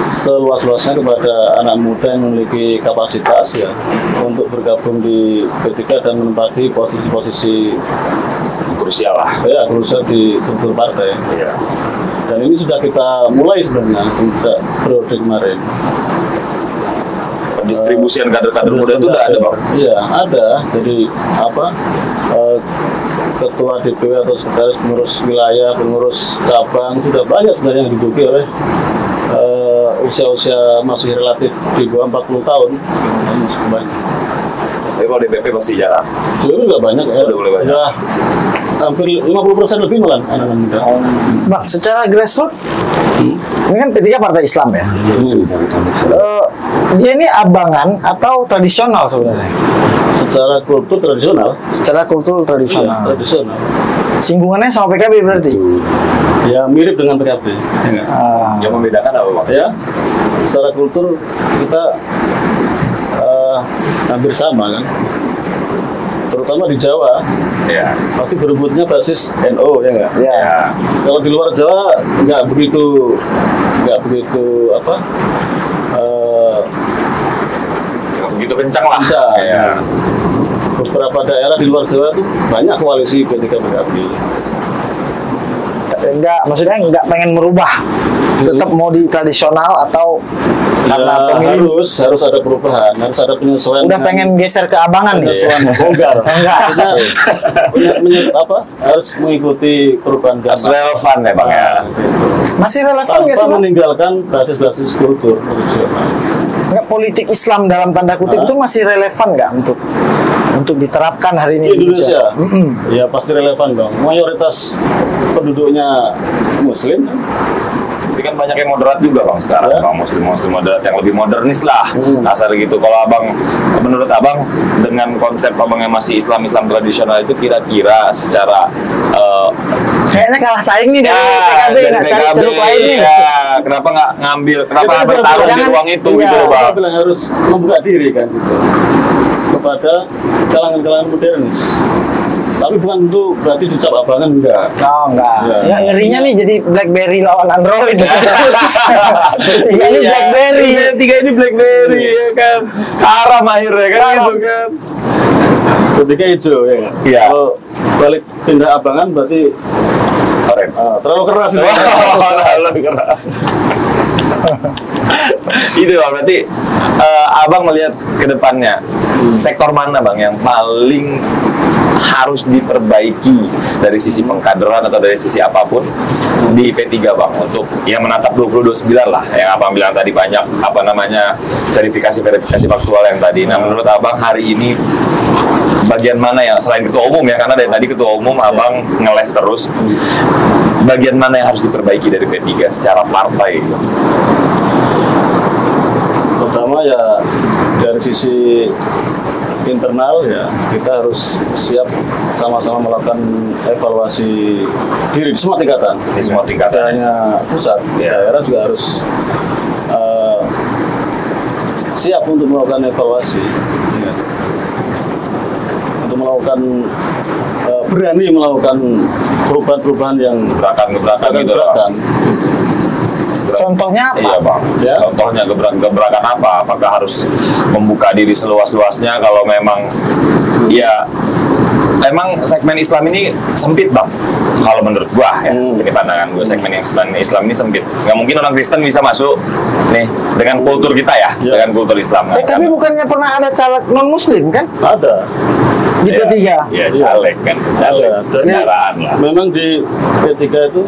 seluas-luasnya kepada anak muda yang memiliki kapasitas ya untuk bergabung di P3 dan menempati posisi-posisi Krusial lah. ya krusial di struktur partai. Iya. Dan ini sudah kita mulai sebenarnya sejak periode kemarin. Pendistribusian kader-kader muda itu udah ada bang? Iya ada. Jadi apa? Ketua DPW atau sekretaris pengurus wilayah, pengurus cabang sudah banyak sebenarnya yang diduduki oleh usia-usia masih relatif di bawah 40 tahun. Tapi kalau DPP pasti jarang. Sebenarnya juga banyak ya. Udah mulai banyak. Udah hampir 50% lebih malah anak-anak muda. Bang, secara grassroots, ini kan P3 partai Islam ya. Dia ini abangan atau tradisional sebenarnya? Secara kultur tradisional. Secara kultur Iya, tradisional. tradisional. Singgungannya sama PKB berarti? Ya mirip dengan PKB. Ya, Yang membedakan apa bang? ya secara kultur kita hampir sama kan, terutama di Jawa Iya. pasti berebutnya basis NO ya nggak? Ya. Ya. Kalau di luar Jawa nggak begitu apa Nggak begitu kencang lah. kencang. Iya. Beberapa daerah di luar Jawa tuh banyak koalisi P3 PKB. Enggak, maksudnya enggak pengen merubah. Tetap mau di tradisional atau karena Ya, pemilu harus ada perubahan, harus ada penyesuaian. udah pengen geser ke abangan nih. penyesuaian bongkar. Enggak. Maksudnya harus mengikuti perubahan Harus zaman. relevan ya bang ya. Masih relevan nggak sih, Tanpa Bang? meninggalkan basis-basis kultur tradisional. Nggak, politik Islam dalam tanda kutip itu masih relevan nggak untuk diterapkan hari ini Di Indonesia, Mm-mm. ya pasti relevan dong. Mayoritas penduduknya Muslim. Tapi kan banyak yang moderat juga bang sekarang, Ya. bang muslim moderat yang lebih modernis lah, kasar gitu. Kalau abang, menurut abang dengan konsep abang yang masih Islam tradisional itu kira-kira secara Kayaknya kalah saing nih dari PKB, dari nggak cari ceruk lain nih. ya, kenapa nggak ngambil, kenapa Kita bertarung di jangan- ruang itu iya. gitu loh bang? Saya bilang harus membuka diri kan gitu kepada kalangan-kalangan modernis. Tapi bukan itu berarti dicap abangan enggak. Oh, enggak. Ya. Ya, ngerinya nih jadi BlackBerry lawan Android. Tiga ini BlackBerry. Tiga ini BlackBerry ya kan, haram akhirnya kan Haram. gitu kan. Ketika hijau ya kan. Iya. Kalau balik pindah abangan berarti Keren. terlalu keras. Terlalu keras. Itu bang, berarti abang melihat ke depannya sektor mana bang yang paling harus diperbaiki dari sisi pengkaderan atau dari sisi apapun di P3 bang untuk yang menatap 2029 lah, yang abang bilang tadi banyak verifikasi faktual yang tadi. Nah menurut abang hari ini bagian mana yang selain ketua umum ya, karena dari tadi ketua umum abang ngeles terus, bagian mana yang harus diperbaiki dari P3 secara partai gitu? Pertama ya dari sisi internal ya kita harus siap sama-sama melakukan evaluasi diri di semua tingkatan. Di semua tingkatan. Tidak hanya pusat, daerah juga harus siap untuk melakukan evaluasi, ya. Untuk melakukan berani melakukan perubahan-perubahan yang gebrakan gitu lah. Contohnya apa? Iya bang. Ya. Contohnya gebrakan apa? Apakah harus membuka diri seluas-luasnya kalau memang ya memang segmen Islam ini sempit bang. Kalau menurut gua ya, ini pandangan gua, segmen Islam ini sempit. Nggak mungkin orang Kristen bisa masuk nih dengan kultur kita ya, dengan kultur Islam. Tapi bukannya pernah ada caleg non Muslim kan? ada. Di P3. Iya, caleg kan, caleg kendaraan lah. Memang di P3 itu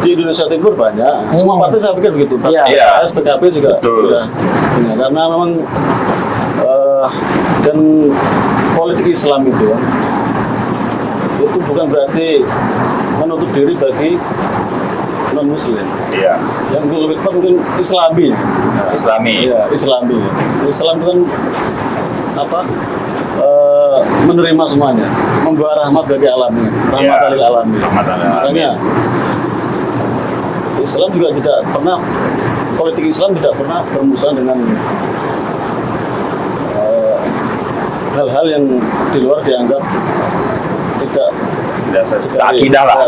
di Indonesia Timur banyak. Semua partai saya pikir begitu. Iya. PKB juga. Betul. Ya, karena memang dan politik Islam itu bukan berarti menutup diri bagi non Muslim. Iya. Yang lebih tepat mungkin Islami. Islami. Iya, Islami. Islam itu kan apa? Menerima semuanya, membawa rahmat bagi alamnya, rahmat lil alamin. Makanya Islam juga tidak pernah, politik Islam tidak pernah bermusuhan dengan hal-hal yang di luar dianggap tidak seakidah lah.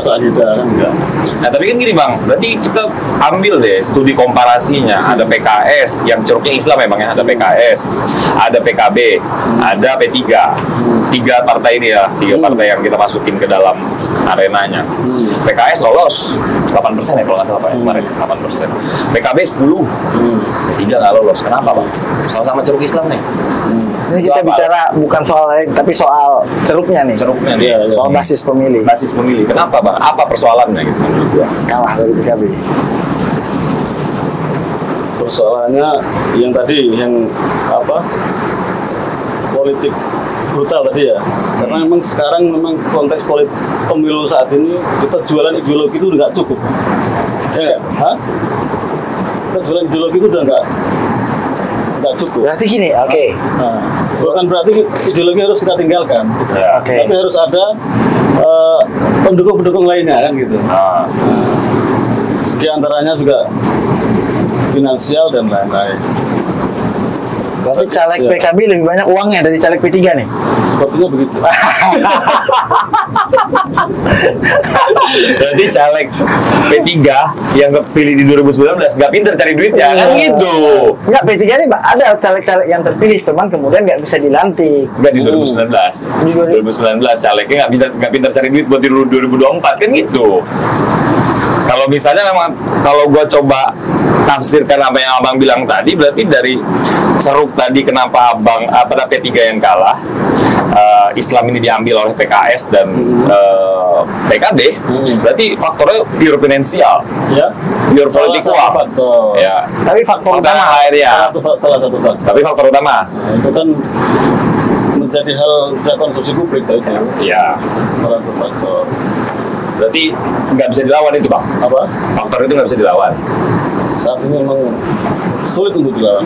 Nah tapi kan gini bang, berarti kita ambil deh studi komparasinya. Ada PKS yang ceruknya Islam memang ya, ada PKS, ada PKB, ada P3. Tiga partai ini ya, tiga partai yang kita masukin ke dalam arenanya. PKS lolos 8% ya kalau nggak salah Pak ya, kemarin 8%. PKB 10, P3 nggak lolos. Kenapa bang? Sama-sama ceruk Islam nih. Ini kita bicara bukan soal lain, tapi soal ceruknya nih. Ceruknya dia. Soal basis pemilih. Basis pemilih. Kenapa bang? Apa persoalannya gitu menurut gua? Kalah dari PKB. Persoalannya yang tadi, yang apa? Politik brutal tadi ya. Karena memang sekarang memang konteks politik pemilu saat ini kita jualan ideologi itu udah nggak cukup. Ya, kita jualan ideologi itu udah nggak cukup. Berarti gini, oke. Nah, bukan berarti ideologi harus kita tinggalkan, tapi harus ada pendukung-pendukung lainnya kan gitu. Di antaranya juga finansial dan lain-lain. Berarti caleg PKB lebih banyak uangnya dari caleg P3 nih? Sepertinya begitu. Berarti caleg P3 yang kepilih di 2019 nggak pinter cari duitnya kan gitu. Enggak, P3 ini ada caleg-caleg yang terpilih, teman kemudian nggak bisa dilantik. Nggak di 2019. Di 2019 calegnya nggak pinter cari duit buat di 2024 kan gitu. Kalau misalnya memang kalau gua coba tafsirkan apa yang abang bilang tadi, berarti dari ceruk tadi kenapa pada P3 yang kalah, Islam ini diambil oleh PKS dan PKB, berarti faktornya pure finansial, ya, pure politik uang. Ya. Tapi faktor utama ya. Salah satu faktor. Tapi faktor utama itu kan menjadi hal konsumsi publik itu. Ya. Salah satu faktor. Berarti nggak bisa dilawan itu bang? Apa? Faktor itu nggak bisa dilawan. Saat ini memang sulit untuk dilawan.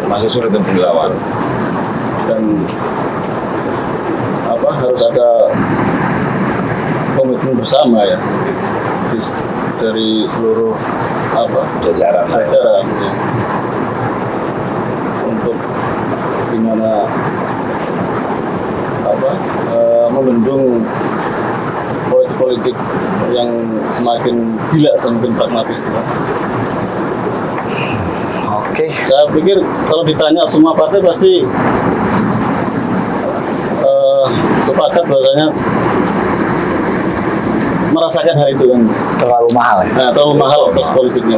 Masih sulit untuk dilawan. Dan apa, harus ada komitmen bersama ya dari seluruh apa jajaran ya. Untuk gimana apa membendung politik yang semakin gila, semakin pragmatis. Oke. Saya pikir kalau ditanya semua partai pasti sepakat bahwasanya merasakan hal itu kan. Terlalu mahal ya? Nah, terlalu mahal ongkos politiknya.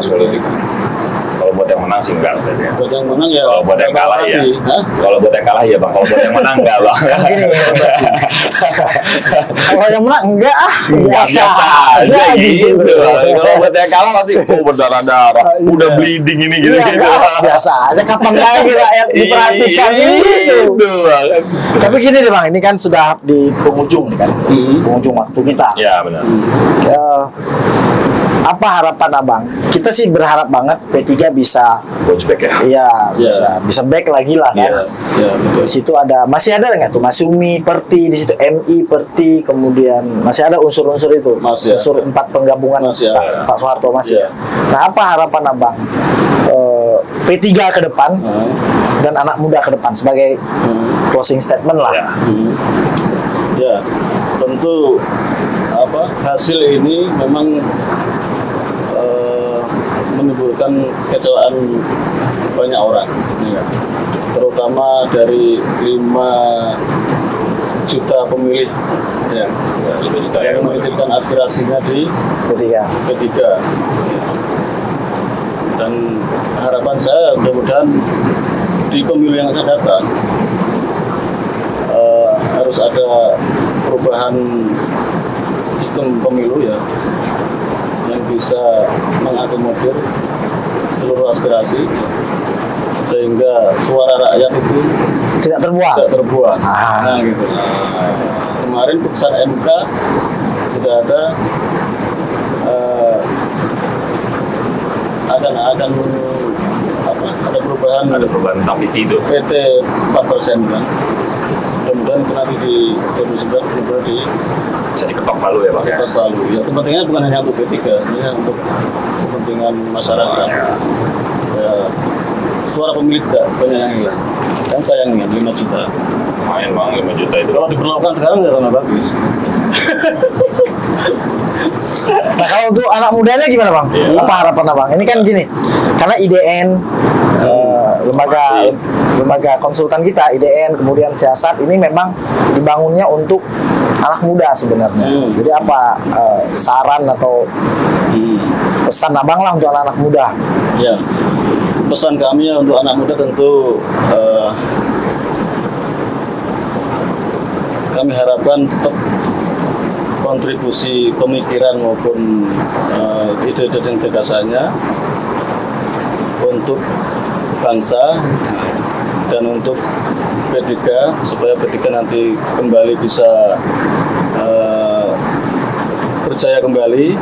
Kalau buat yang menang sih enggak. Buat yang menang ya. Kalau buat yang kalah ya. Kalau buat yang kalah ya bang. Kalau buat yang menang enggak bang. Kalau yang menang enggak biasa aja gitu. Kalau buat yang kalah masih berdarah-darah, udah bleeding ini gitu. Biasa aja, kapan lagi rakyat diperhatikan gitu. Tapi gini deh bang, ini kan sudah di penghujung nih kan, penghujung waktu kita. Ya benar. Apa harapan abang? Kita sih berharap banget P3 bisa Coach back ya. Iya, Iya. bisa back lagi lah kan. Ya, betul. Di situ masih ada nggak tuh Masumi, Perti di situ, MI, Perti, kemudian masih ada unsur-unsur itu, Masih ada. unsur 4 penggabungan Masih ada. Pak Soeharto masih. Iya. Nah, apa harapan abang P3 ke depan dan anak muda ke depan sebagai closing statement lah? Ya. Ya, tentu hasil ini memang menimbulkan kecewaan banyak orang, ya. Terutama dari 5 juta pemilih ya, 5 juta yang memikirkan aspirasinya di P3. Dan harapan saya mudah-mudahan di pemilu yang akan datang harus ada perubahan sistem pemilu ya, yang bisa mengakomodir seluruh aspirasi sehingga suara rakyat itu Tidak terbuang. tidak terbuang. Ah. Nah gitu. Kemarin putusan MK sudah ada akan ada perubahan tentang PT itu. PT 4% kan. Mudah-mudahan itu nanti di 2019 benar-benar di Bisa diketok palu ya Pak ya. Kota Palu. Ya kepentingannya bukan hanya untuk P3, ini untuk kepentingan masyarakat. Ya, suara pemilih tidak banyak yang hilang. Dan sayangnya 5 juta. Lumayan Bang, 5 juta itu. Kalau diperlakukan sekarang nggak tambah bagus. Nah, kalau untuk anak mudanya gimana bang? Iya. Apa harapan abang? Ini kan gini, karena IDN lembaga konsultan kita, IDN kemudian siasat ini memang dibangunnya untuk anak muda sebenarnya. Jadi apa saran atau pesan abang lah untuk anak-anak muda? Ya, pesan kami ya untuk anak muda tentu kami harapkan tetap kontribusi pemikiran maupun ide-ide dan gagasannya untuk bangsa dan untuk P3 supaya P3 nanti kembali bisa berjaya kembali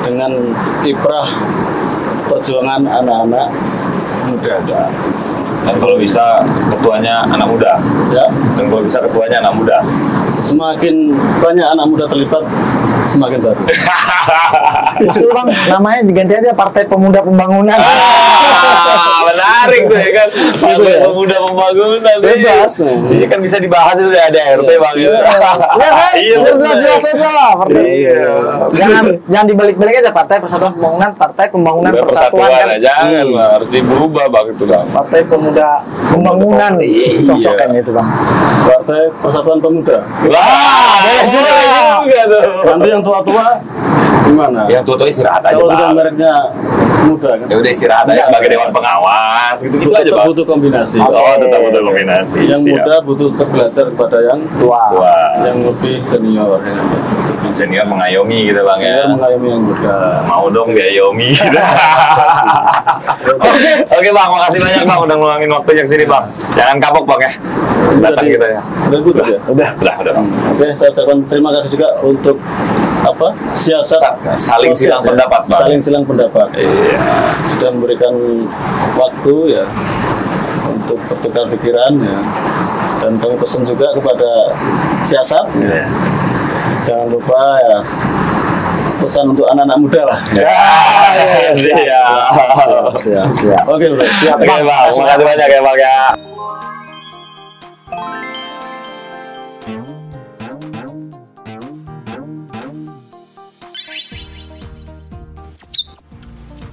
dengan kiprah perjuangan anak-anak muda. Dan kalau bisa ketuanya anak muda. Ya, Dan kalau bisa ketuanya anak muda. semakin banyak anak muda terlibat, semakin bagus. Justru bang, namanya diganti aja Partai Pemuda Pembangunan. Menarik tuh ya kan. Partai Pemuda Pembangunan. Bebas. Ini kan bisa dibahas itu dari ADRT Bang. Ya kan? Iya, Jelas aja lah partai. Iya. Jangan dibalik-balik aja Partai Persatuan Pembangunan, Partai Pembangunan Persatuan kan. Jangan Bang, harus diubah Bang itu Bang. Partai Pemuda Pembangunan cocoknya itu bang. Partai Persatuan Pemuda. Wah, boleh juga tuh. Nanti yang tua-tua gimana? Yang tua-tua istirahat aja Kalau sudah Bang. mereknya muda kan? Ya udah istirahat aja sebagai dewan pengawas gitu-gitu aja Tetap Bang. butuh kombinasi. Oh, tetap butuh kombinasi. Yang Siap. muda butuh tetap belajar kepada yang Tua. Wah, yang lebih senior. Ya. senior mengayomi gitu Bang ya. Saya mengayomi yang muda. Mau dong diayomi gitu. Oke Bang, makasih banyak Bang udah ngeluangin waktunya ke sini Bang. Jangan kapok Bang ya. Datang kita ya. Udah gitu ya. Udah. Udah Bang. Oke, saya ucapkan terima kasih juga untuk siasat Saling silang podcast, ya. pendapat, Bang. Saling silang pendapat. Iya. Sudah memberikan waktu ya untuk bertukar pikiran ya. Dan kami pesan juga kepada siasat, Iya. jangan lupa ya pesan untuk anak-anak muda lah. Siap. Siap. Oke, Bro. Siap Oke Bang, makasih banyak ya Bang ya.